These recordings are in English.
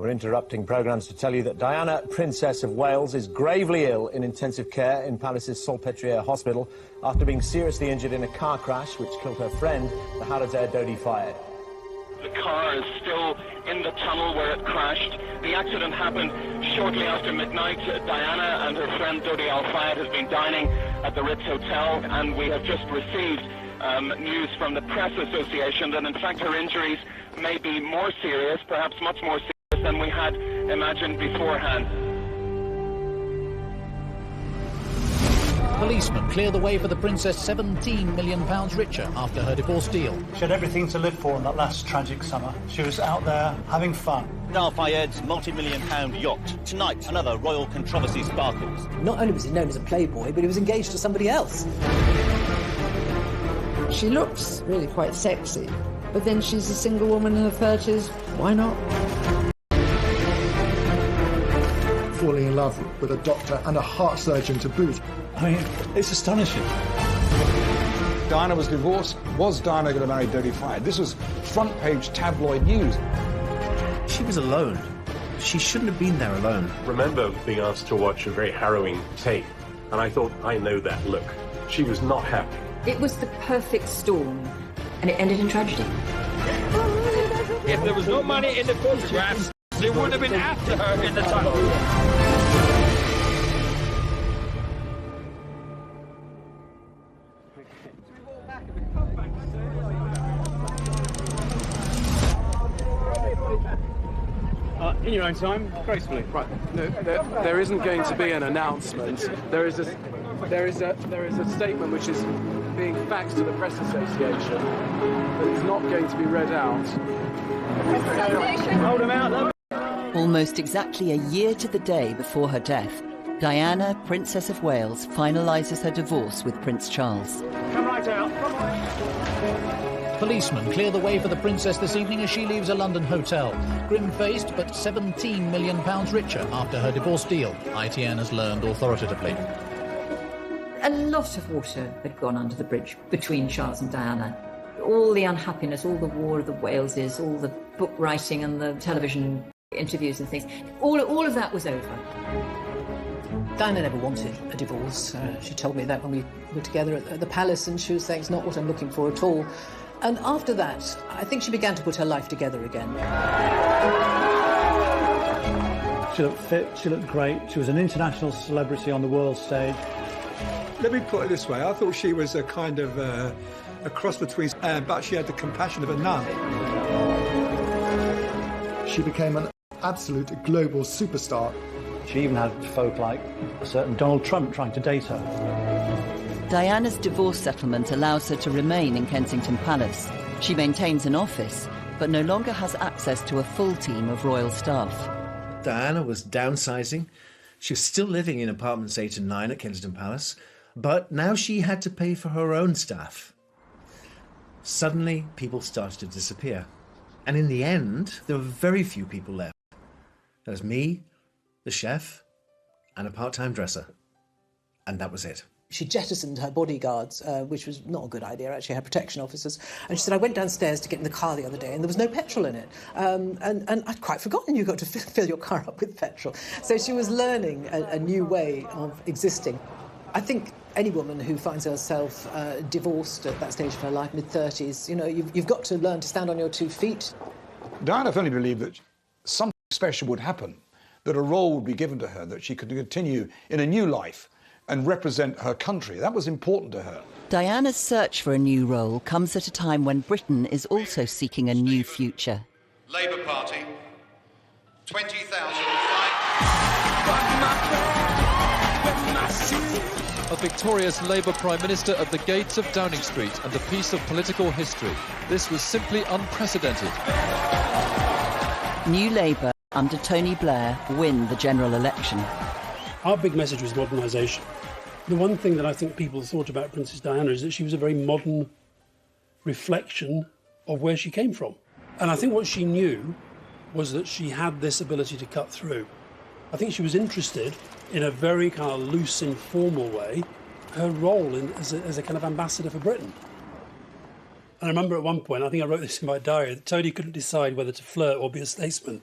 We're interrupting programmes to tell you that Diana, Princess of Wales, is gravely ill in intensive care in Palace's Salpêtrière Hospital after being seriously injured in a car crash which killed her friend, the Harrods Air Dodi fired. The car is still in the tunnel where it crashed. The accident happened shortly after midnight. Diana and her friend Dodi Al-Fayed has been dining at the Ritz Hotel, and we have just received news from the Press Association that in fact her injuries may be more serious, perhaps much more serious than we had imagined beforehand. Policemen clear the way for the princess £17 million richer after her divorce deal. She had everything to live for in that last tragic summer. She was out there having fun. Al-Fayed's multi-million-pound yacht. Tonight, another royal controversy sparkles. Not only was he known as a playboy, but he was engaged to somebody else. She looks really quite sexy, but then she's a single woman in her 30s. Why not? Falling in love with a doctor and a heart surgeon to boot. I mean, it's astonishing. Diana was divorced. Was Diana going to marry Dodi Fayed? This was front-page tabloid news. She was alone. She shouldn't have been there alone. I remember being asked to watch a very harrowing tape, and I thought, I know that look. She was not happy. It was the perfect storm, and it ended in tragedy. If there was no money in the photographs, they would have been after her in the tunnel. In your own time, gracefully. Right. No, there isn't going to be an announcement. There is a statement which is being faxed to the Press Association that is not going to be read out. Hold him out. Almost exactly a year to the day before her death, Diana, Princess of Wales, finalises her divorce with Prince Charles. Come right out. Come on. Policemen clear the way for the princess this evening as she leaves a London hotel. Grim-faced, but £17 million richer after her divorce deal, ITN has learned authoritatively. A lot of water had gone under the bridge between Charles and Diana. All the unhappiness, all the War of the Waleses, all the book writing and the television interviews and things, all of that was over. Diana never wanted a divorce. She told me that when we were together at the palace, and she was saying it's not what I'm looking for at all. And after that, I think she began to put her life together again. She looked fit, she looked great, she was an international celebrity on the world stage. Let me put it this way, I thought she was a kind of a cross between but she had the compassion of a nun. She became an absolute global superstar. She even had folk like a certain Donald Trump trying to date her. Diana's divorce settlement allows her to remain in Kensington Palace. She maintains an office, but no longer has access to a full team of royal staff. Diana was downsizing. She was still living in apartments 8 and 9 at Kensington Palace, but now she had to pay for her own staff. Suddenly, people started to disappear. And in the end, there were very few people left. There was me, the chef, and a part-time dresser. And that was it. She jettisoned her bodyguards, which was not a good idea, actually, her protection officers. And she said, I went downstairs to get in the car the other day and there was no petrol in it. And I'd quite forgotten you got to fill your car up with petrol. So she was learning a new way of existing. I think any woman who finds herself divorced at that stage of her life, mid-30s, you know, you've got to learn to stand on your 2 feet. Diana firmly believed that something special would happen, that a role would be given to her, that she could continue in a new life and represent her country. That was important to her. Diana's search for a new role comes at a time when Britain is also seeking a new future. Labour Party, 20,000. A victorious Labour Prime Minister at the gates of Downing Street and a piece of political history. This was simply unprecedented. New Labour, under Tony Blair, win the general election. Our big message was modernisation. The one thing that I think people thought about Princess Diana is that she was a very modern reflection of where she came from. And I think what she knew was that she had this ability to cut through. I think she was interested in a very kind of loose, informal way, her role as a kind of ambassador for Britain. And I remember at one point, I think I wrote this in my diary, that Tony couldn't decide whether to flirt or be a statesman.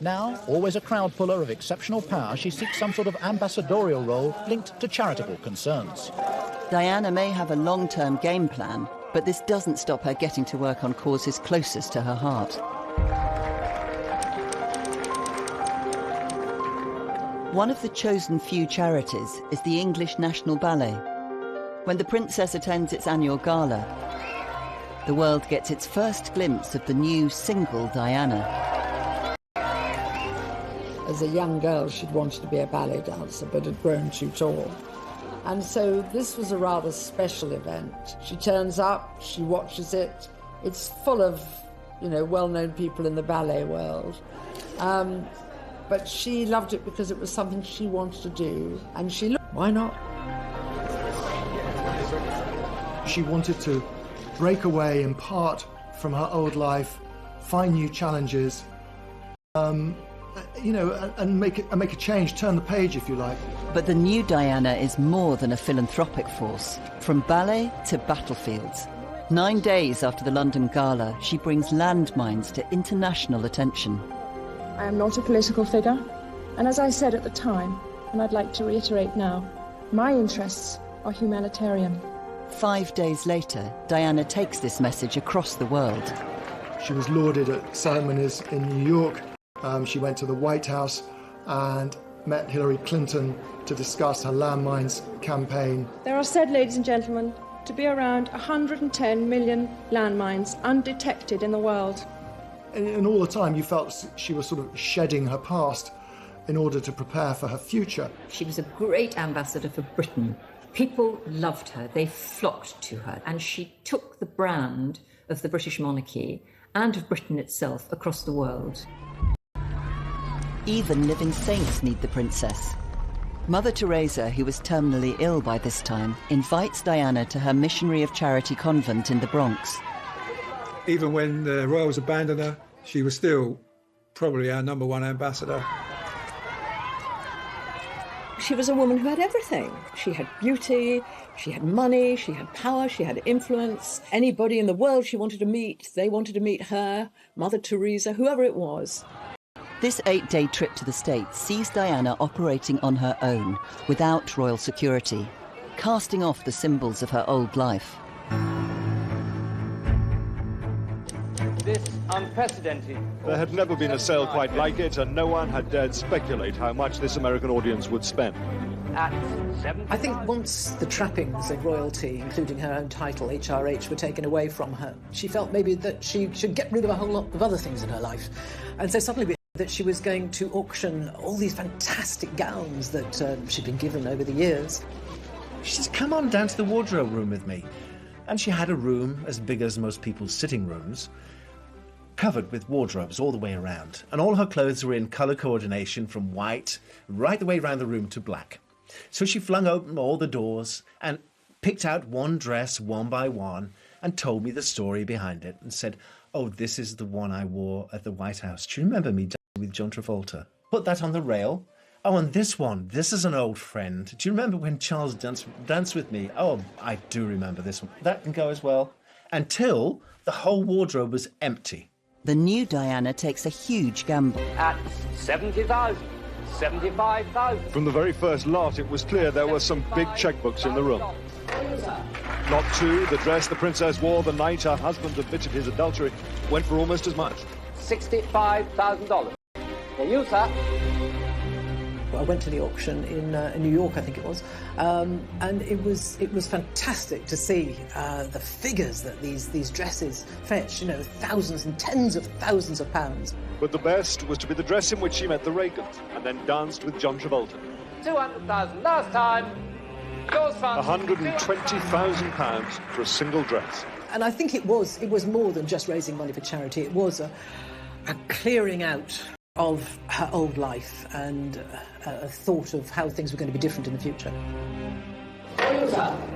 Now, always a crowd puller of exceptional power, she seeks some sort of ambassadorial role linked to charitable concerns. Diana may have a long-term game plan, but this doesn't stop her getting to work on causes closest to her heart. One of the chosen few charities is the English National Ballet. When the Princess attends its annual gala, the world gets its first glimpse of the new single Diana. As a young girl, she'd wanted to be a ballet dancer, but had grown too tall. And so this was a rather special event. She turns up, she watches it. It's full of, well-known people in the ballet world. But she loved it because it was something she wanted to do, and she looked, why not? She wanted to break away in part from her old life, find new challenges, and make a change, turn the page, if you like. But the new Diana is more than a philanthropic force. From ballet to battlefields. 9 days after the London Gala, she brings landmines to international attention. I am not a political figure, and as I said at the time, and I'd like to reiterate now, my interests are humanitarian. 5 days later, Diana takes this message across the world. She was lauded at ceremonies in New York. She went to the White House and met Hillary Clinton to discuss her landmines campaign. There are said, ladies and gentlemen, to be around 110 million landmines undetected in the world. And all the time you felt she was sort of shedding her past in order to prepare for her future. She was a great ambassador for Britain. People loved her, they flocked to her, and she took the brand of the British monarchy and of Britain itself across the world. Even living saints need the princess. Mother Teresa, who was terminally ill by this time, invites Diana to her missionary of charity convent in the Bronx. Even when the royals abandoned her, she was still probably our #1 ambassador. She was a woman who had everything. She had beauty, she had money, she had power, she had influence. Anybody in the world she wanted to meet, they wanted to meet her, Mother Teresa, whoever it was. This 8-day trip to the States sees Diana operating on her own, without royal security, casting off the symbols of her old life. This unprecedented. There had never been a sale quite like it, and no one had dared speculate how much this American audience would spend. I think once the trappings of royalty, including her own title, HRH, were taken away from her, she felt maybe that she should get rid of a whole lot of other things in her life. And so suddenly we that she was going to auction all these fantastic gowns that she'd been given over the years. She says, come on down to the wardrobe room with me. And she had a room as big as most people's sitting rooms, covered with wardrobes all the way around. And all her clothes were in colour coordination from white right the way around the room to black. So she flung open all the doors and picked out one dress one by one and told me the story behind it and said, oh, this is the one I wore at the White House. Do you remember me dancing with John Travolta? Put that on the rail. Oh, and this one, this is an old friend. Do you remember when Charles danced with me? Oh, I do remember this one. That can go as well. Until the whole wardrobe was empty. The new Diana takes a huge gamble. At 70,000, 75,000. From the very first lot, it was clear there were some big checkbooks in the room. Lot 2, the dress the princess wore the night her husband admitted his adultery, went for almost as much. $65,000. For you, sir. I went to the auction in New York, I think it was, and it was fantastic to see the figures that these dresses fetch. You know, thousands and tens of thousands of pounds. But the best was to be the dress in which she met the Reagans and then danced with John Travolta. 200,000 last time. £120,000 for a single dress. And I think it was more than just raising money for charity. It was a clearing out of her old life and a thought of how things were going to be different in the future.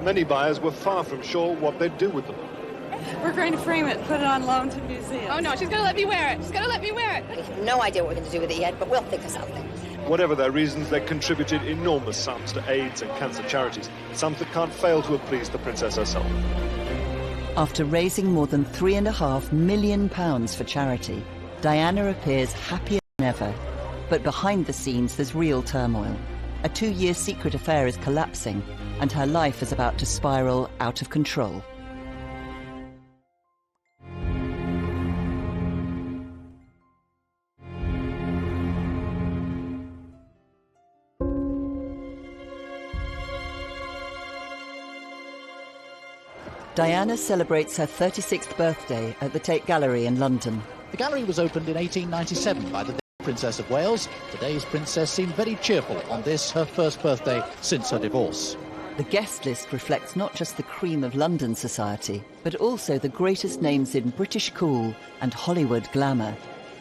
Many buyers were far from sure what they'd do with them. We're going to frame it, put it on loan to museums. Oh no, she's going to let me wear it. She's going to let me wear it. We have no idea what we're going to do with it yet, but we'll think of something. Whatever their reasons, they contributed enormous sums to AIDS and cancer charities, sums that can't fail to have pleased the princess herself. After raising more than £3.5 million for charity, Diana appears happier ever. But behind the scenes, there's real turmoil. A 2-year secret affair is collapsing, and her life is about to spiral out of control. Diana celebrates her 36th birthday at the Tate Gallery in London. The gallery was opened in 1897 by the Princess of Wales. Today's princess seemed very cheerful on this, her first birthday since her divorce. The guest list reflects not just the cream of London society, but also the greatest names in British cool and Hollywood glamour.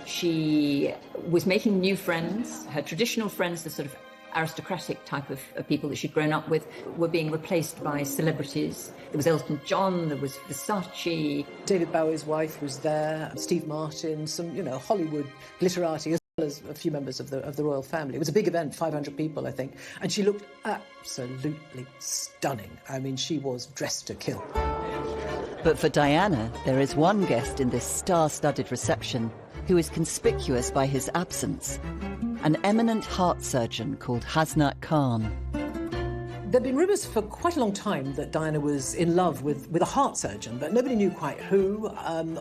She was making new friends. Her traditional friends, the sort of aristocratic type of people that she'd grown up with, were being replaced by celebrities. There was Elton John, there was Versace. David Bowie's wife was there, Steve Martin, some, Hollywood glitterati, as well as a few members of the royal family. It was a big event, 500 people, I think, and she looked absolutely stunning. I mean, she was dressed to kill. But for Diana, there is one guest in this star-studded reception who is conspicuous by his absence. An eminent heart surgeon called Hasnat Khan. There'd been rumours for quite a long time that Diana was in love with a heart surgeon, but nobody knew quite who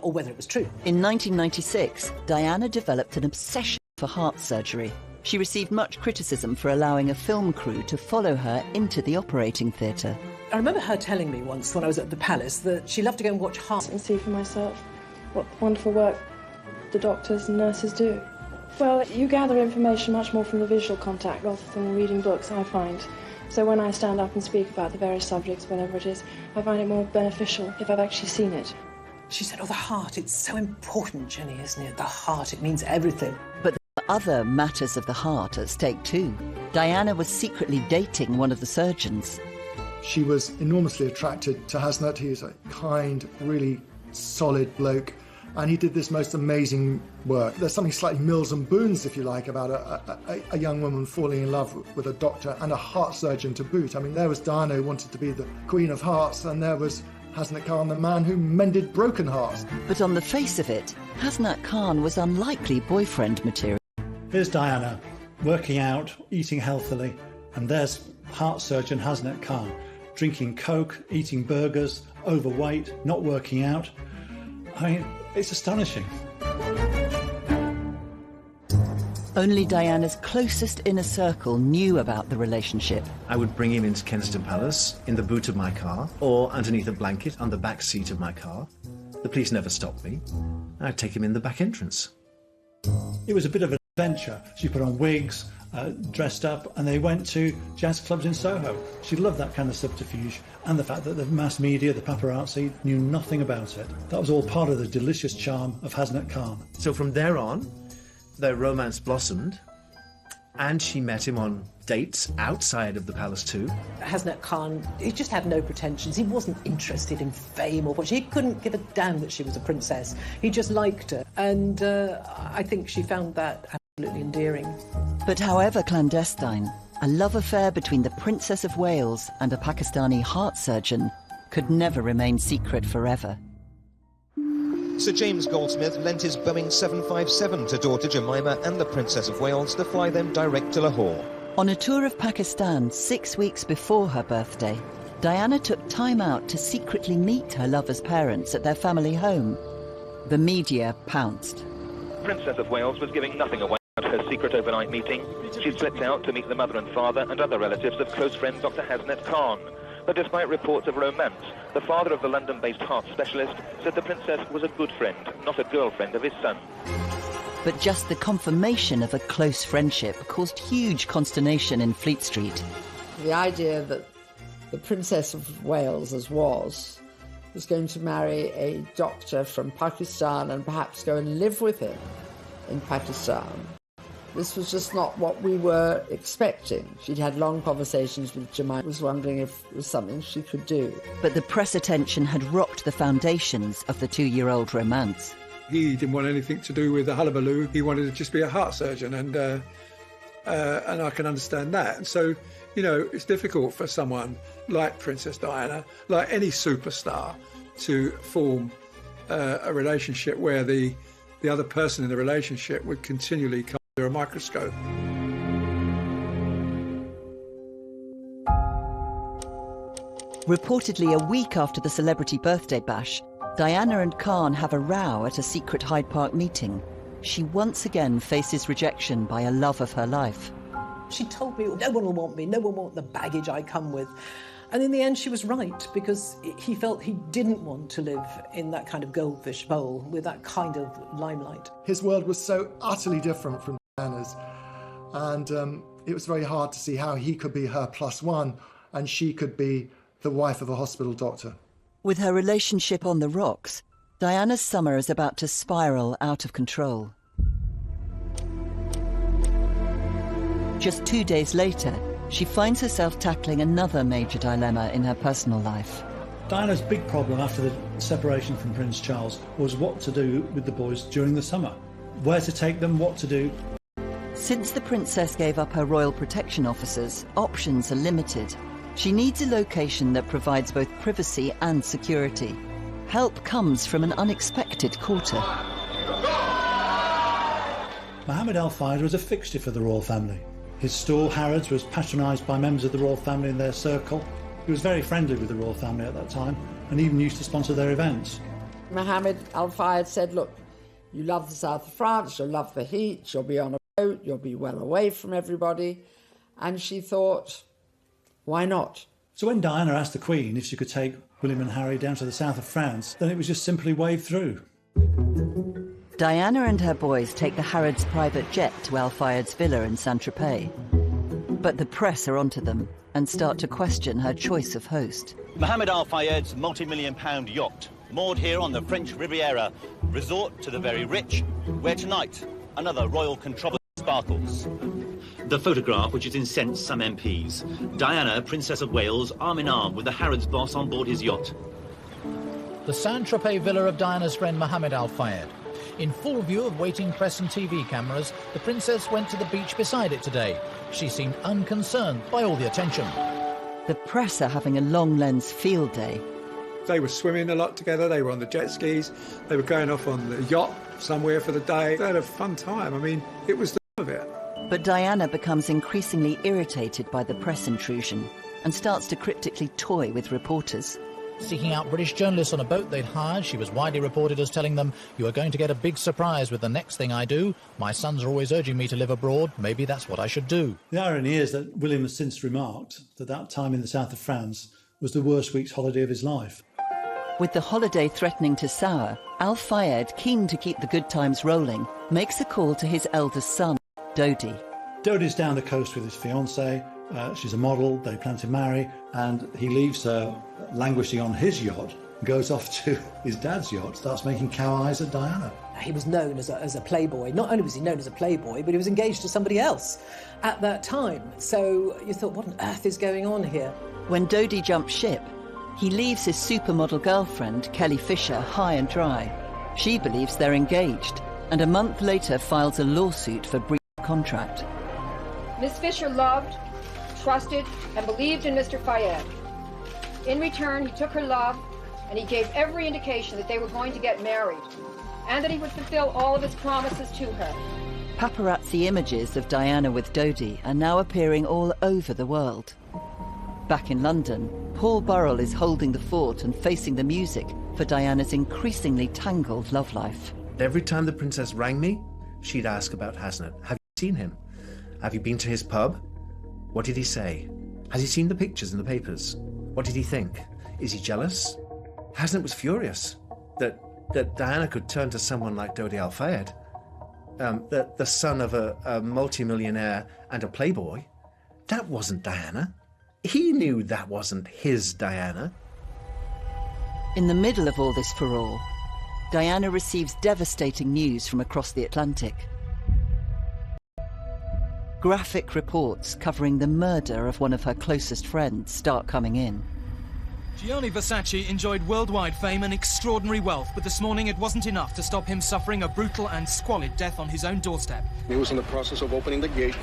or whether it was true. In 1996, Diana developed an obsession for heart surgery. She received much criticism for allowing a film crew to follow her into the operating theatre. I remember her telling me once when I was at the palace that she loved to go and watch heart and see for myself what wonderful work the doctors and nurses do. Well, you gather information much more from the visual contact rather than reading books, I find. So when I stand up and speak about the various subjects, whatever it is, I find it more beneficial if I've actually seen it. She said, the heart, it's so important, Jenny, isn't it? The heart, it means everything. But there are other matters of the heart at stake too. Diana was secretly dating one of the surgeons. She was enormously attracted to Hasnat. He is a kind, really solid bloke. And he did this most amazing work. There's something slightly Mills and Boons, if you like, about a young woman falling in love with a doctor and a heart surgeon to boot. I mean, there was Diana who wanted to be the Queen of Hearts, and there was Hasnat Khan, the man who mended broken hearts. But on the face of it, Hasnat Khan was unlikely boyfriend material. Here's Diana, working out, eating healthily, and there's heart surgeon Hasnat Khan, drinking Coke, eating burgers, overweight, not working out. I mean, it's astonishing. Only Diana's closest inner circle knew about the relationship. I would bring him into Kensington Palace in the boot of my car or underneath a blanket on the back seat of my car. The police never stopped me. I'd take him in the back entrance. It was a bit of an adventure. She put on wigs, dressed up, and they went to jazz clubs in Soho. She loved that kind of subterfuge, and the fact that the mass media, the paparazzi, knew nothing about it. That was all part of the delicious charm of Hasnat Khan. So from there on, their romance blossomed, and she met him on dates outside of the palace too. Hasnat Khan, he just had no pretensions. He wasn't interested in fame or what. He couldn't give a damn that she was a princess. He just liked her, and I think she found that absolutely endearing. But however clandestine, a love affair between the Princess of Wales and a Pakistani heart surgeon could never remain secret forever. Sir James Goldsmith lent his Boeing 757 to daughter Jemima and the Princess of Wales to fly them direct to Lahore. On a tour of Pakistan 6 weeks before her birthday, Diana took time out to secretly meet her lover's parents at their family home. The media pounced. Princess of Wales was giving nothing away about her secret overnight meeting. She slipped out to meet the mother and father and other relatives of close friend Dr. Hasnat Khan. But despite reports of romance, the father of the London-based heart specialist said the princess was a good friend, not a girlfriend of his son. But just the confirmation of a close friendship caused huge consternation in Fleet Street. The idea that the Princess of Wales, as was going to marry a doctor from Pakistan and perhaps go and live with him in Pakistan. This was just not what we were expecting. She'd had long conversations with Jemima, was wondering if it was something she could do. But the press attention had rocked the foundations of the 2-year-old romance. He didn't want anything to do with the hullabaloo. He wanted to just be a heart surgeon, and I can understand that. And so, you know, it's difficult for someone like Princess Diana, like any superstar, to form a relationship where the other person in the relationship would continually come under a microscope. Reportedly a week after the celebrity birthday bash, Diana and Khan have a row at a secret Hyde Park meeting. She once again faces rejection by a love of her life. She told me, no one will want me, no one will want the baggage I come with. And in the end, she was right, because he felt he didn't want to live in that kind of goldfish bowl with that kind of limelight. His world was so utterly different from Diana's, and it was very hard to see how he could be her plus one and she could be the wife of a hospital doctor. With her relationship on the rocks, Diana's summer is about to spiral out of control. Just 2 days later, she finds herself tackling another major dilemma in her personal life. Diana's big problem after the separation from Prince Charles was what to do with the boys during the summer. Where to take them, what to do. Since the princess gave up her royal protection officers, options are limited. She needs a location that provides both privacy and security. Help comes from an unexpected quarter. Mohammed Al Fayed was a fixture for the royal family. His stall, Harrods, was patronised by members of the royal family in their circle. He was very friendly with the royal family at that time and even used to sponsor their events. Mohammed Al Fayed said, look, you love the south of France, you'll love the heat, you'll be on a boat, you'll be well away from everybody. And she thought, why not? So when Diana asked the Queen if she could take William and Harry down to the south of France, then it was just simply waved through. Diana and her boys take the Harrods' private jet to Al Fayed's villa in Saint-Tropez. But the press are onto them and start to question her choice of host. Mohammed Al Fayed's multi-million-pound yacht, moored here on the French Riviera, resort to the very rich, where tonight another royal controversy sparkles. The photograph, which has incensed some MPs. Diana, Princess of Wales, arm in arm with the Harrods boss on board his yacht. The Saint-Tropez villa of Diana's friend Mohammed Al Fayed. In full view of waiting press and TV cameras, the princess went to the beach beside it today. She seemed unconcerned by all the attention. The press are having a long-lens field day. They were swimming a lot together, they were on the jet skis, they were going off on the yacht somewhere for the day. They had a fun time. I mean, it was the of it. But Diana becomes increasingly irritated by the press intrusion and starts to cryptically toy with reporters. Seeking out British journalists on a boat they'd hired, she was widely reported as telling them, you are going to get a big surprise with the next thing I do. My sons are always urging me to live abroad. Maybe that's what I should do. The irony is that William has since remarked that that time in the south of France was the worst week's holiday of his life. With the holiday threatening to sour, Al Fayed, keen to keep the good times rolling, makes a call to his eldest son, Dodi. Dodi's down the coast with his fiancée. She's a model, they plan to marry, and he leaves her languishing on his yacht, goes off to his dad's yacht, starts making cow eyes at Diana. He was known as a playboy. Not only was he known as a playboy, but he was engaged to somebody else at that time. So you thought, what on earth is going on here? When Dodi jumps ship, he leaves his supermodel girlfriend, Kelly Fisher, high and dry. She believes they're engaged, and a month later files a lawsuit for breach of contract. Miss Fisher loved, trusted, and believed in Mr. Fayed. In return, he took her love, and he gave every indication that they were going to get married, and that he would fulfill all of his promises to her. Paparazzi images of Diana with Dodi are now appearing all over the world. Back in London, Paul Burrell is holding the fort and facing the music for Diana's increasingly tangled love life. Every time the princess rang me, she'd ask about Hasnet. Have you seen him? Have you been to his pub? What did he say? Has he seen the pictures in the papers? What did he think? Is he jealous? Hasnet was furious that Diana could turn to someone like Dodi Al Fayed, the son of a multimillionaire and a playboy. That wasn't Diana. He knew that wasn't his Diana. In the middle of all this furore, Diana receives devastating news from across the Atlantic. Graphic reports covering the murder of one of her closest friends start coming in. Gianni Versace enjoyed worldwide fame and extraordinary wealth, but this morning it wasn't enough to stop him suffering a brutal and squalid death on his own doorstep. He was in the process of opening the gate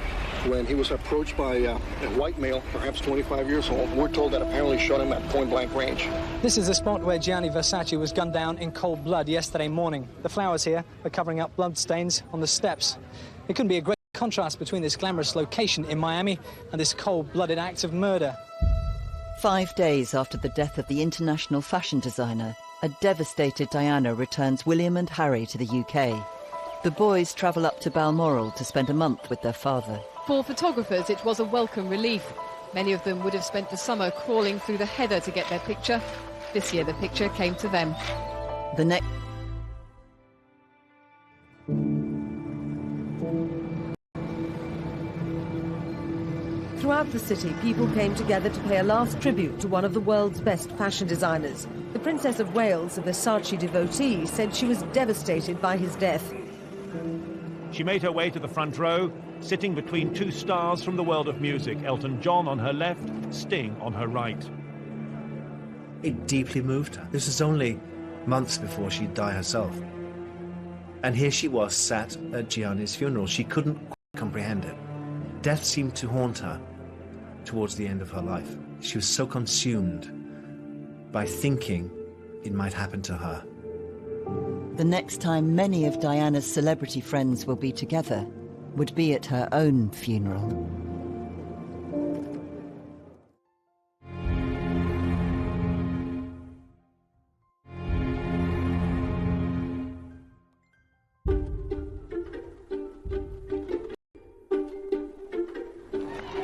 when he was approached by a white male, perhaps 25 years old. We're told that apparently shot him at point-blank range. This is the spot where Gianni Versace was gunned down in cold blood yesterday morning. The flowers here are covering up blood stains on the steps. It couldn't be a great contrast between this glamorous location in Miami and this cold-blooded act of murder. 5 days after the death of the international fashion designer, a devastated Diana returns William and Harry to the UK. The boys travel up to Balmoral to spend a month with their father. For photographers, it was a welcome relief. Many of them would have spent the summer crawling through the heather to get their picture. This year, the picture came to them. The next... Throughout the city, people came together to pay a last tribute to one of the world's best fashion designers. The Princess of Wales, a Versace devotee, said she was devastated by his death. She made her way to the front row, sitting between two stars from the world of music, Elton John on her left, Sting on her right. It deeply moved her. This was only months before she'd die herself. And here she was, sat at Gianni's funeral. She couldn't comprehend it. Death seemed to haunt her towards the end of her life. She was so consumed by thinking it might happen to her. The next time many of Diana's celebrity friends will be together would be at her own funeral.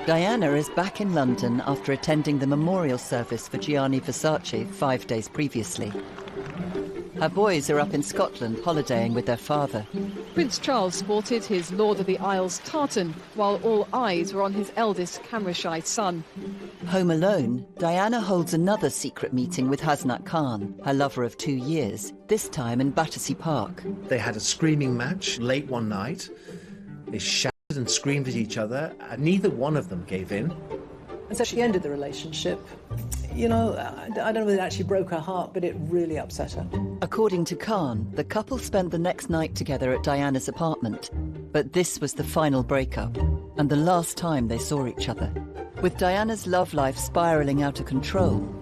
Diana is back in London after attending the memorial service for Gianni Versace 5 days previously. Her boys are up in Scotland holidaying with their father. Prince Charles sported his Lord of the Isles tartan, while all eyes were on his eldest camera-shy son. Home alone, Diana holds another secret meeting with Hasnat Khan, her lover of 2 years, this time in Battersea Park. They had a screaming match late one night. They shouted and screamed at each other, and neither one of them gave in. And so she ended the relationship. You know, I don't know whether it actually broke her heart, but it really upset her. According to Khan, the couple spent the next night together at Diana's apartment. But this was the final breakup, and the last time they saw each other. With Diana's love life spiralling out of control,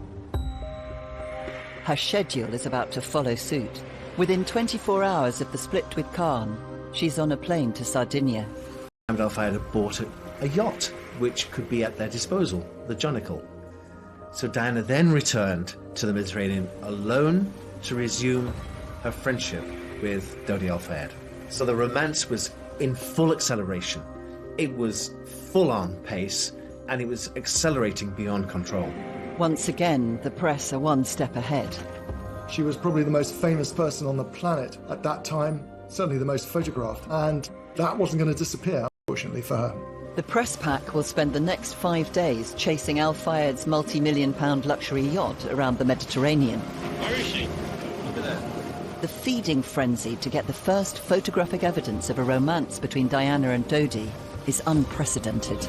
her schedule is about to follow suit. Within 24 hours of the split with Khan, she's on a plane to Sardinia. Mohammed Al Fayed had bought a yacht, which could be at their disposal, the Jonicle. So Diana then returned to the Mediterranean alone to resume her friendship with Dodi Al Fayed. So the romance was in full acceleration. It was full-on pace, and it was accelerating beyond control. Once again, the press are one step ahead. She was probably the most famous person on the planet at that time, certainly the most photographed, and that wasn't going to disappear, unfortunately for her. The press pack will spend the next 5 days chasing Al Fayed's multi-million-pound luxury yacht around the Mediterranean. Where is she? Look at that. The feeding frenzy to get the first photographic evidence of a romance between Diana and Dodi is unprecedented.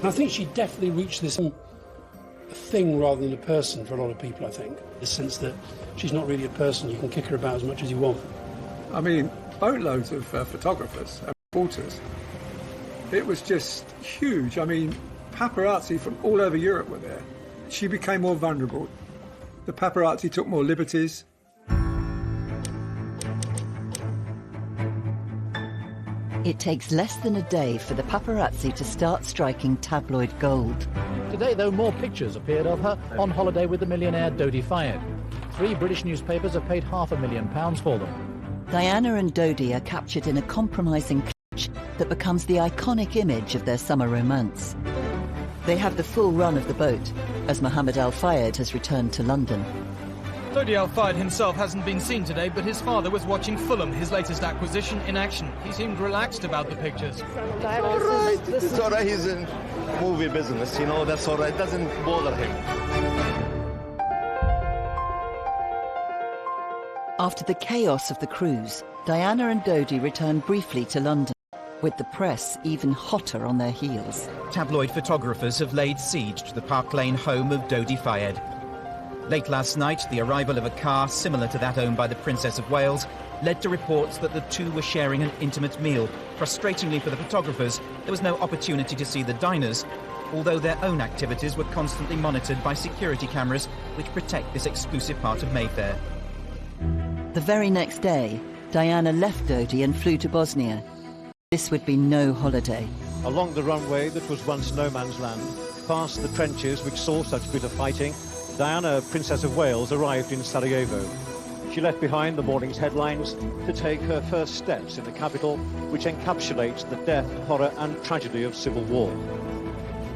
I think she definitely reached this thing rather than a person for a lot of people, I think. The sense that she's not really a person, you can kick her about as much as you want. I mean, boatloads of photographers and reporters. It was just huge. I mean, paparazzi from all over Europe were there. She became more vulnerable. The paparazzi took more liberties. It takes less than a day for the paparazzi to start striking tabloid gold. Today, though, more pictures appeared of her on holiday with the millionaire Dodi Fayed. 3 British newspapers have paid £500,000 for them. Diana and Dodi are captured in a compromising clutch that becomes the iconic image of their summer romance. They have the full run of the boat, as Mohammed Al Fayed has returned to London. Dodi Al Fayed himself hasn't been seen today, but his father was watching Fulham, his latest acquisition, in action. He seemed relaxed about the pictures. All right. It's all right. He's in movie business, you know, that's all right. It doesn't bother him. After the chaos of the cruise, Diana and Dodi return briefly to London, with the press even hotter on their heels. Tabloid photographers have laid siege to the Park Lane home of Dodi Fayed. Late last night, the arrival of a car similar to that owned by the Princess of Wales led to reports that the two were sharing an intimate meal. Frustratingly for the photographers, there was no opportunity to see the diners, although their own activities were constantly monitored by security cameras which protect this exclusive part of Mayfair. The very next day, Diana left Dodi and flew to Bosnia. this would be no holiday. Along the runway that was once no man's land, past the trenches which saw such bitter fighting, Diana, Princess of Wales, arrived in Sarajevo. She left behind the morning's headlines to take her first steps in the capital, which encapsulates the death, horror and tragedy of civil war.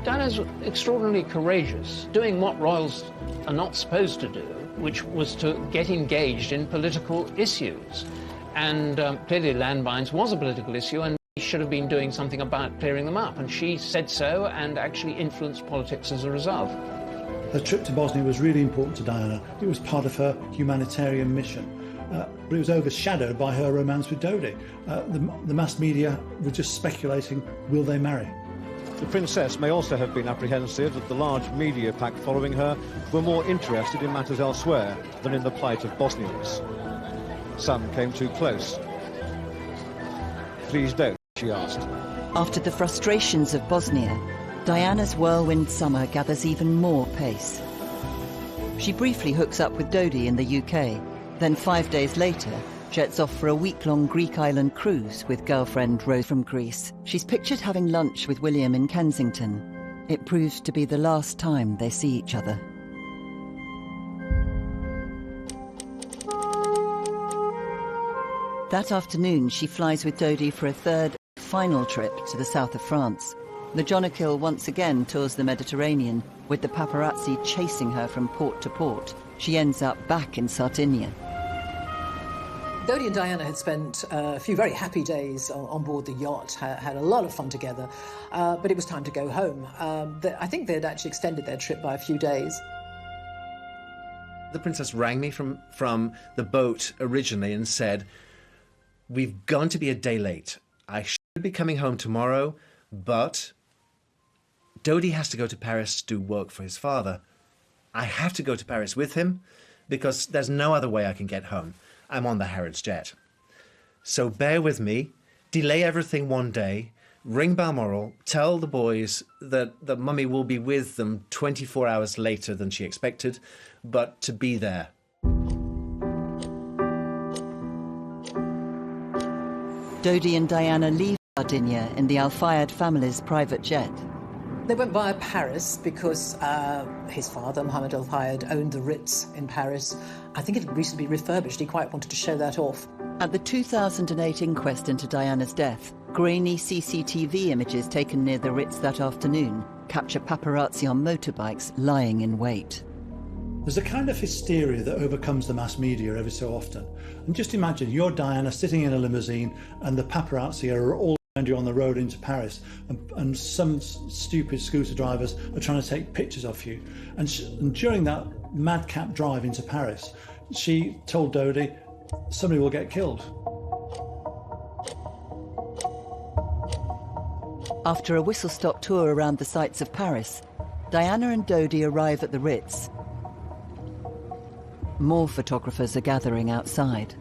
Diana's extraordinarily courageous, doing what royals are not supposed to do, which was to get engaged in political issues. And clearly landmines was a political issue, and she should have been doing something about clearing them up. And she said so, and actually influenced politics as a result. Her trip to Bosnia was really important to Diana. It was part of her humanitarian mission. But it was overshadowed by her romance with Dodi. The mass media were just speculating, will they marry? The princess may also have been apprehensive that the large media pack following her were more interested in matters elsewhere than in the plight of Bosnians. Some came too close. Please don't, she asked. After the frustrations of Bosnia, Diana's whirlwind summer gathers even more pace. She briefly hooks up with Dodi in the UK, then 5 days later jets off for a week-long Greek island cruise with girlfriend Rose from Greece. She's pictured having lunch with William in Kensington. It proves to be the last time they see each other. That afternoon, she flies with Dodi for a third, final trip to the south of France. The Jonquil once again tours the Mediterranean, with the paparazzi chasing her from port to port. She ends up back in Sardinia. Dodi and Diana had spent a few very happy days on board the yacht, had a lot of fun together, but it was time to go home. I think they'd actually extended their trip by a few days. The princess rang me from the boat originally and said, "We've gone to be a day late. I should be coming home tomorrow, but Dodi has to go to Paris to do work for his father. I have to go to Paris with him because there's no other way I can get home. I'm on the Harrods jet. So bear with me, delay everything one day, ring Balmoral, tell the boys that the mummy will be with them 24 hours later than she expected, but to be there." Dodi and Diana leave Sardinia in the Al Fayed family's private jet. They went via Paris because his father, Mohammed Al Fayed, owned the Ritz in Paris. I think it had recently been refurbished. He quite wanted to show that off. At the 2008 inquest into Diana's death, grainy CCTV images taken near the Ritz that afternoon capture paparazzi on motorbikes lying in wait. There's a kind of hysteria that overcomes the mass media every so often. And just imagine you're Diana sitting in a limousine and the paparazzi are all around you on the road into Paris, and some stupid scooter drivers are trying to take pictures of you. And during that madcap drive into Paris, she told Dodi, somebody will get killed. After a whistle-stop tour around the sights of Paris, Diana and Dodi arrive at the Ritz. More photographers are gathering outside.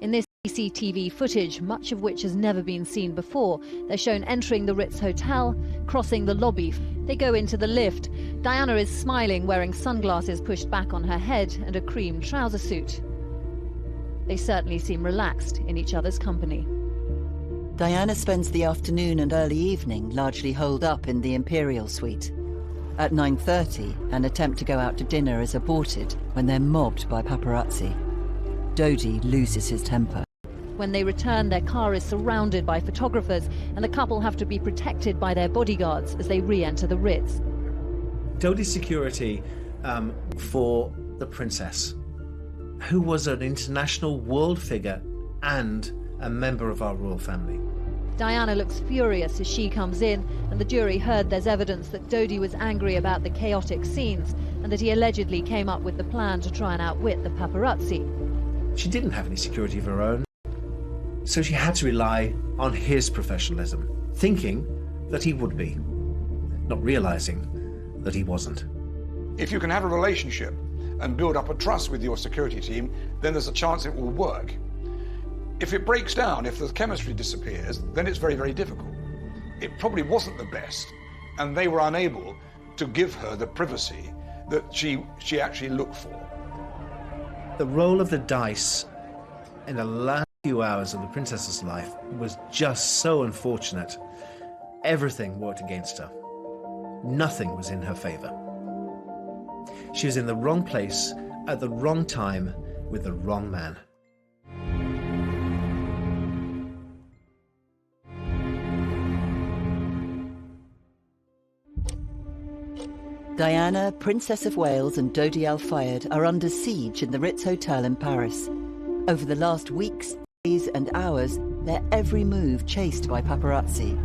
In this CCTV footage, much of which has never been seen before, they're shown entering the Ritz Hotel, crossing the lobby. They go into the lift. Diana is smiling, wearing sunglasses pushed back on her head and a cream trouser suit. They certainly seem relaxed in each other's company. Diana spends the afternoon and early evening largely holed up in the Imperial Suite. At 9:30, an attempt to go out to dinner is aborted when they're mobbed by paparazzi. Dodi loses his temper. When they return, their car is surrounded by photographers, and the couple have to be protected by their bodyguards as they re-enter the Ritz. Dodi's security for the princess, who was an international world figure and a member of our royal family. Diana looks furious as she comes in, and the jury heard there's evidence that Dodi was angry about the chaotic scenes and that he allegedly came up with the plan to try and outwit the paparazzi. She didn't have any security of her own, so she had to rely on his professionalism, thinking that he would be, not realizing that he wasn't. If you can have a relationship and build up a trust with your security team, then there's a chance it will work. If it breaks down, if the chemistry disappears, then it's very, very difficult. It probably wasn't the best, and they were unable to give her the privacy that she actually looked for. The roll of the dice in the last few hours of the princess's life was just so unfortunate. Everything worked against her. Nothing was in her favour. She was in the wrong place at the wrong time with the wrong man. Diana, Princess of Wales and Dodi Al Fayed are under siege in the Ritz Hotel in Paris. Over the last weeks, days and hours, their every move chased by paparazzi.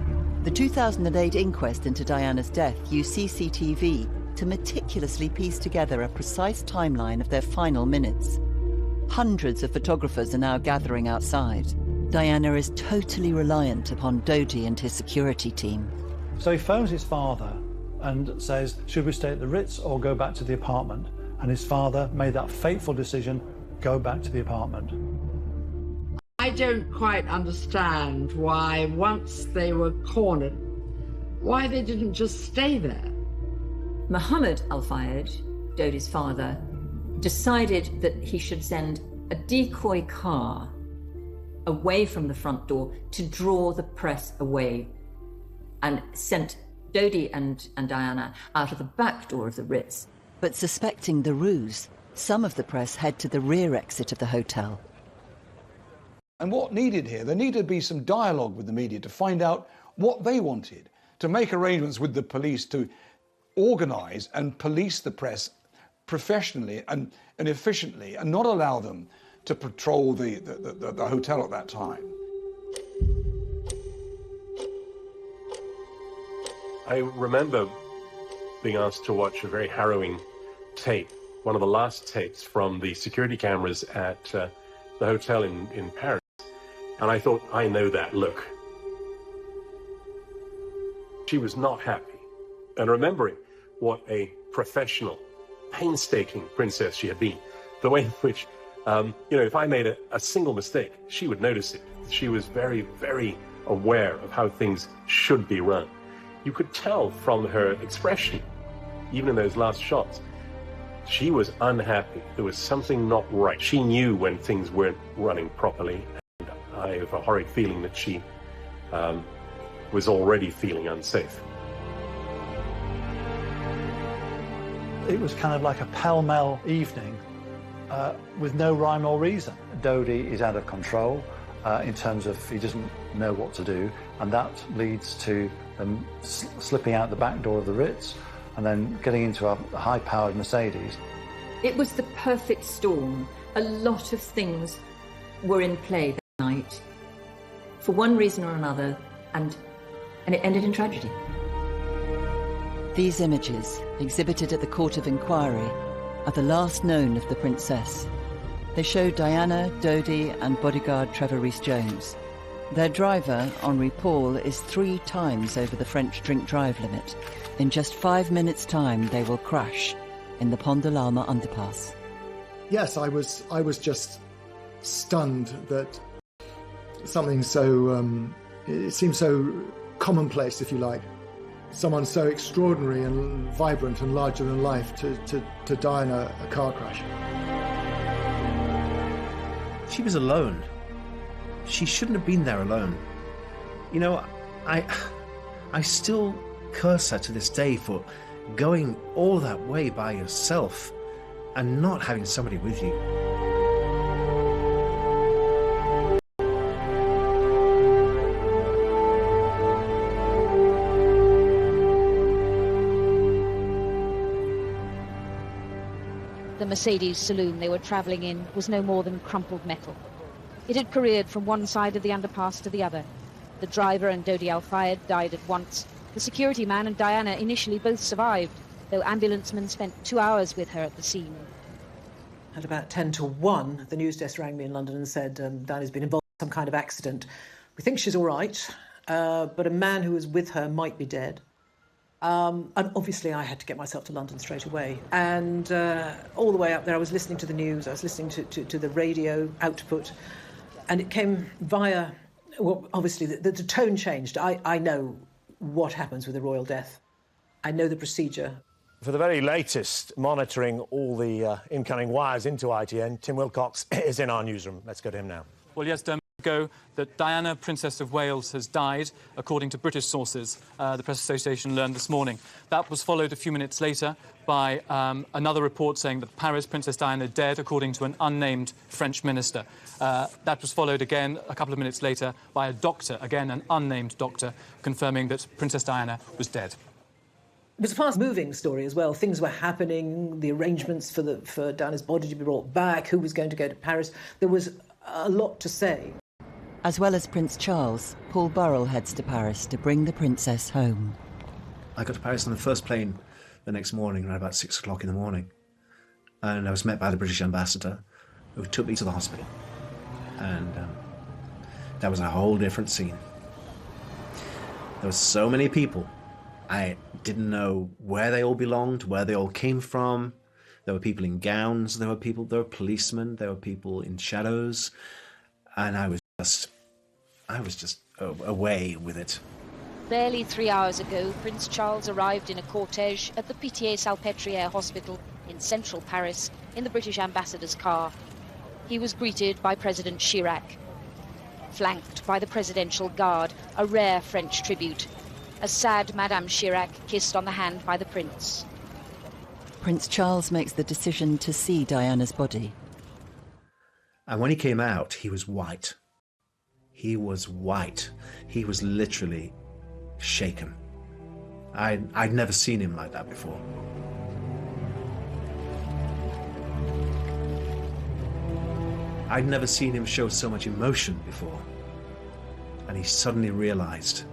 The 2008 inquest into Diana's death used CCTV to meticulously piece together a precise timeline of their final minutes. Hundreds of photographers are now gathering outside. Diana is totally reliant upon Dodi and his security team. So he phones his father and says, should we stay at the Ritz or go back to the apartment? And his father made that fateful decision, go back to the apartment. I don't quite understand why, once they were cornered, why they didn't just stay there. Mohammed Al Fayed, Dodi's father, decided that he should send a decoy car away from the front door to draw the press away, and sent Dodi and Diana out of the back door of the Ritz. But suspecting the ruse, some of the press head to the rear exit of the hotel. And what needed here, there needed to be some dialogue with the media to find out what they wanted, to make arrangements with the police to organise and police the press professionally and efficiently, and not allow them to patrol the hotel at that time. I remember being asked to watch a very harrowing tape, one of the last tapes from the security cameras at the hotel in Paris. And I thought, I know that look. She was not happy. And remembering what a professional, painstaking princess she had been, the way in which, if I made a single mistake, she would notice it. She was very, very aware of how things should be run. You could tell from her expression, even in those last shots, she was unhappy. There was something not right. She knew when things weren't running properly. And I have a horrid feeling that she was already feeling unsafe. It was kind of like a pell-mell evening with no rhyme or reason. Dodi is out of control in terms of he doesn't know what to do, and that leads to them slipping out the back door of the Ritz and then getting into a high-powered Mercedes. It was the perfect storm. A lot of things were in play that night, for one reason or another, and it ended in tragedy. These images, exhibited at the Court of Inquiry, are the last known of the princess. They show Diana, Dodi and bodyguard Trevor Rhys-Jones. Their driver, Henri Paul, is 3 times over the French drink-drive limit. In just 5 minutes' time, they will crash in the Pont de l'Alma underpass. Yes, I was just stunned that something so, it seems so commonplace, if you like. Someone so extraordinary and vibrant and larger than life to die in a car crash. She was alone. She shouldn't have been there alone. You know, I still curse her to this day for going all that way by yourself and not having somebody with you. The Mercedes saloon they were travelling in was no more than crumpled metal. It had careered from one side of the underpass to the other. The driver and Dodi Al Fayed died at once. The security man and Diana initially both survived, though ambulancemen spent 2 hours with her at the scene. At about 10 to 1, the news desk rang me in London and said Diana's been involved in some kind of accident. We think she's all right, but a man who was with her might be dead. And obviously I had to get myself to London straight away. And all the way up there I was listening to the news, I was listening to the radio output, and it came via, well, obviously the tone changed. I know what happens with a royal death. I know the procedure. For the very latest, monitoring all the incoming wires into ITN, Tim Wilcox is in our newsroom. Let's go to him now. Well, yes, ago that Diana, Princess of Wales, has died, according to British sources, the Press Association learned this morning. That was followed a few minutes later by another report saying that Paris, Princess Diana dead, according to an unnamed French minister. That was followed again a couple of minutes later by a doctor, again an unnamed doctor, confirming that Princess Diana was dead. It was a fast-moving story as well. Things were happening, the arrangements for Diana's body to be brought back, who was going to go to Paris. There was a lot to say. As well as Prince Charles, Paul Burrell heads to Paris to bring the princess home. I got to Paris on the first plane the next morning, around about 6 o'clock in the morning. And I was met by the British ambassador, who took me to the hospital. And that was a whole different scene. There were so many people. I didn't know where they all belonged, where they all came from. There were people in gowns, there were policemen, there were people in shadows. And I was just away with it. Barely 3 hours ago, Prince Charles arrived in a cortege at the Pitié-Salpêtrière hospital in central Paris in the British ambassador's car. He was greeted by President Chirac, flanked by the Presidential Guard, a rare French tribute. A sad Madame Chirac kissed on the hand by the Prince. Prince Charles makes the decision to see Diana's body. And when he came out, he was white. He was white. He was literally shaken. I'd never seen him like that before. I'd never seen him show so much emotion before. And he suddenly realized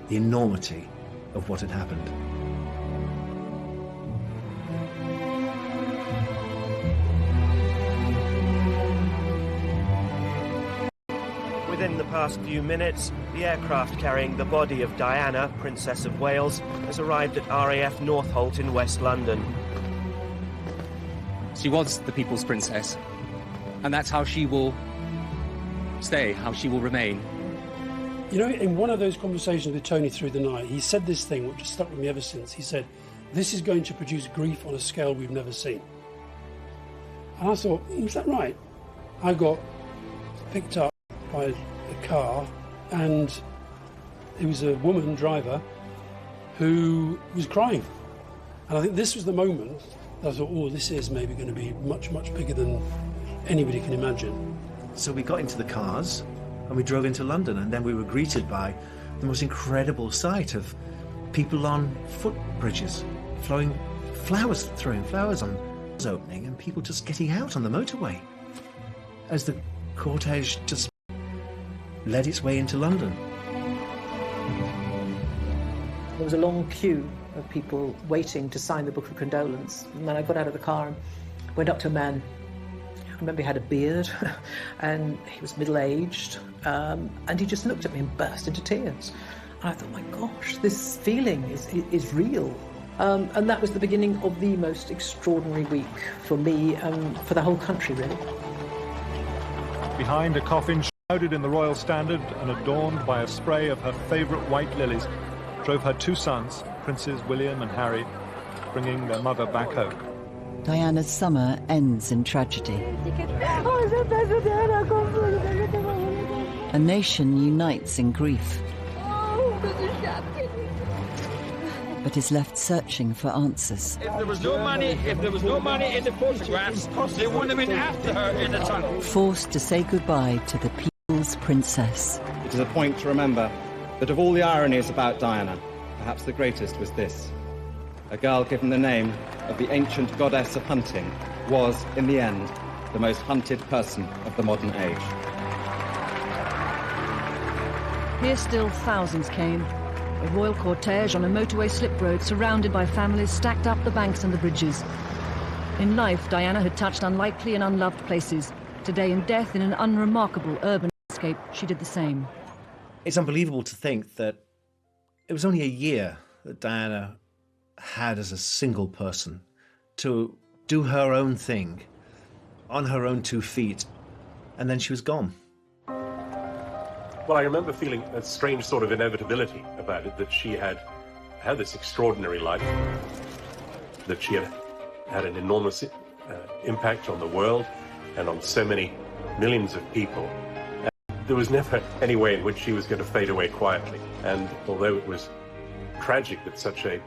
the enormity of what had happened. Within the past few minutes, the aircraft carrying the body of Diana, Princess of Wales, has arrived at RAF Northolt in West London. She was the people's princess, and that's how she will stay, how she will remain. You know, in one of those conversations with Tony through the night, he said this thing which has stuck with me ever since. He said, "This is going to produce grief on a scale we've never seen." And I thought, is that right? I got picked up by a car, and it was a woman driver who was crying. And I think this was the moment that I thought, oh, this is maybe going to be much, much bigger than anybody can imagine. So we got into the cars and we drove into London, and then we were greeted by the most incredible sight of people on footbridges, throwing flowers on opening, and people just getting out on the motorway as the cortege just led its way into London. There was a long queue of people waiting to sign the Book of Condolence. And then I got out of the car and went up to a man. I remember he had a beard and he was middle-aged, and he just looked at me and burst into tears. And I thought, my gosh, this feeling is real. And that was the beginning of the most extraordinary week for me and for the whole country, really. Behind a coffin shrouded in the royal standard and adorned by a spray of her favourite white lilies, drove her two sons, Princes William and Harry, bringing their mother back home. Diana's summer ends in tragedy. A nation unites in grief, but is left searching for answers. If there was no money in the photographs, they wouldn't have been after her in the tunnel. Forced to say goodbye to the people's princess. It is a point to remember that of all the ironies about Diana, perhaps the greatest was this. A girl given the name of the ancient goddess of hunting was, in the end, the most hunted person of the modern age. Here still thousands came. A royal cortege on a motorway slip road surrounded by families stacked up the banks and the bridges. In life, Diana had touched unlikely and unloved places. Today, in death, in an unremarkable urban landscape, she did the same. It's unbelievable to think that it was only a year that Diana had as a single person to do her own thing on her own 2 feet, and then she was gone. Well, I remember feeling a strange sort of inevitability about it, that she had had this extraordinary life, that she had an enormous impact on the world and on so many millions of people. there was never any way in which she was going to fade away quietly. And although it was tragic that such a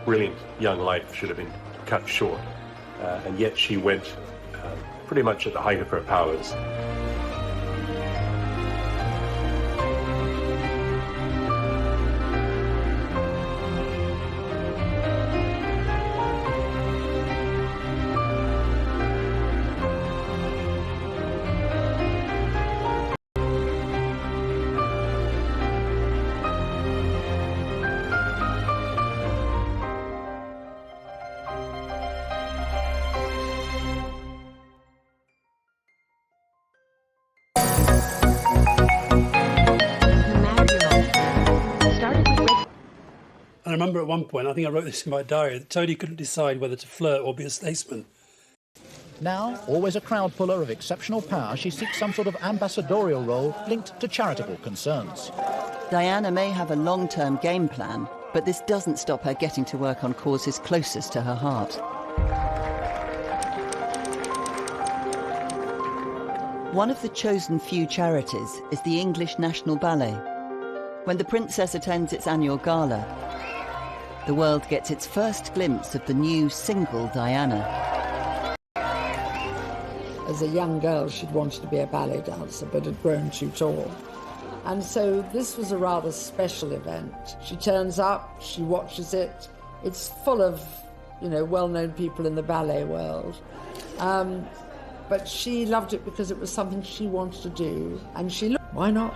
brilliant young life should have been cut short, and yet she went pretty much at the height of her powers. I remember at one point, I think I wrote this in my diary, that Tony couldn't decide whether to flirt or be a statesman. Now, always a crowd puller of exceptional power, she seeks some sort of ambassadorial role linked to charitable concerns. Diana may have a long-term game plan, but this doesn't stop her getting to work on causes closest to her heart. One of the chosen few charities is the English National Ballet. When the princess attends its annual gala, the world gets its first glimpse of the new single Diana. As a young girl, she'd wanted to be a ballet dancer, but had grown too tall. And so this was a rather special event. She turns up, she watches it. It's full of, well-known people in the ballet world. But she loved it because it was something she wanted to do. And she looked, why not?